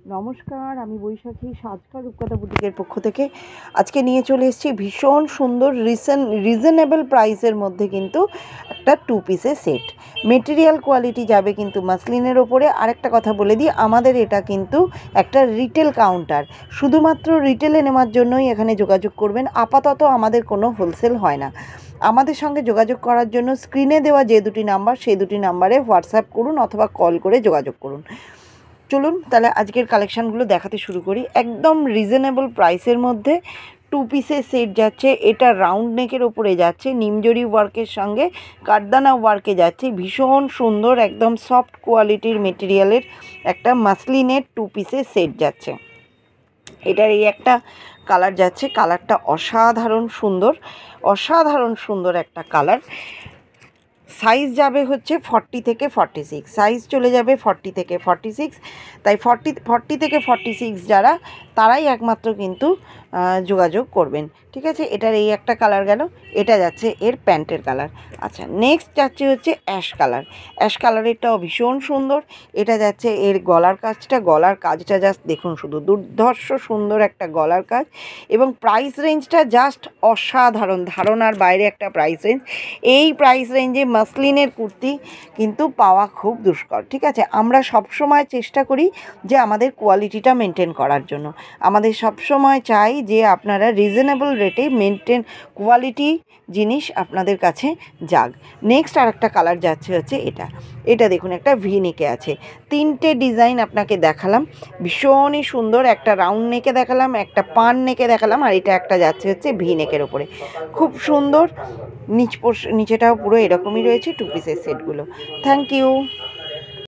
নমস্কার, আমি বৈশাখী সাজকা রূপকথা বুটিকের পক্ষ থেকে আজকে নিয়ে চলে এসেছি ভীষণ সুন্দর রিজনেবল প্রাইসের মধ্যে কিন্তু একটা 2 পিসের সেট। মেটেরিয়াল কোয়ালিটি যাবে কিন্তু মাসলিনের ওপরে। আরেকটা কথা বলে দিই, আমাদের এটা কিন্তু একটা রিটেল কাউন্টার, শুধুমাত্র রিটেলে নেওয়ার জন্যই এখানে যোগাযোগ করবেন। আপাতত আমাদের কোনো হোলসেল হয় না। আমাদের সঙ্গে যোগাযোগ করার জন্য স্ক্রিনে দেওয়া যে দুটি নাম্বার, সেই দুটি নাম্বারে হোয়াটসঅ্যাপ করুন অথবা কল করে যোগাযোগ করুন। চলুন তাহলে আজকের কালেকশানগুলো দেখাতে শুরু করি। একদম রিজনেবল প্রাইসের মধ্যে 2 পিসের সেট যাচ্ছে। এটা রাউন্ড নেকের ওপরে যাচ্ছে, নিমজরি ওয়ার্কের সঙ্গে কাঠদানা ওয়ার্কে যাচ্ছে। ভীষণ সুন্দর, একদম সফট কোয়ালিটির মেটেরিয়ালের একটা মাসলিনের 2 পিসের সেট যাচ্ছে। এটার এই একটা কালার যাচ্ছে, কালারটা অসাধারণ সুন্দর একটা কালার। সাইজ যাবে হচ্ছে 40 থেকে 46, সাইজ চলে যাবে 40 থেকে 46। তাই 40 থেকে 46 যারা, তারাই একমাত্র কিন্তু যোগাযোগ করবেন। ঠিক আছে, এটার এই একটা কালার গেল, এটা যাচ্ছে এর প্যান্টের কালার। আচ্ছা, নেক্সট যাচ্ছে হচ্ছে অ্যাশ কালার। অ্যাশ কালারেরটাও ভীষণ সুন্দর। এটা যাচ্ছে এর গলার কাজটা জাস্ট দেখুন, শুধু দুর্ধর্ষ সুন্দর একটা গলার কাজ, এবং প্রাইস রেঞ্জটা জাস্ট অসাধারণ, ধারণার বাইরে একটা প্রাইস রেঞ্জ। এই প্রাইস রেঞ্জে মাসলিনের কুর্তি কিন্তু পাওয়া খুব দুষ্কর। ঠিক আছে, আমরা সবসময় চেষ্টা করি যে আমাদের কোয়ালিটিটা মেনটেন করার জন্য। আমাদের সবসময় চাই যে আপনারা রিজনেবল রেটে কোয়ালিটি জিনিস আপনাদের কাছে যাক। নেক্সট আরেকটা কালার যাচ্ছে হচ্ছে এটা দেখুন, একটা ভি নেকে আছে। 3টে ডিজাইন আপনাকে দেখালাম, ভীষণই সুন্দর। একটা রাউন্ড নেকে দেখালাম, একটা পান নেকে দেখালাম, আর এটা একটা যাচ্ছে হচ্ছে ভি নেকের ওপরে। খুব সুন্দর। নিচেটাও পুরো এরকমই রয়েছে 2 পিসের সেটগুলো। Thank you.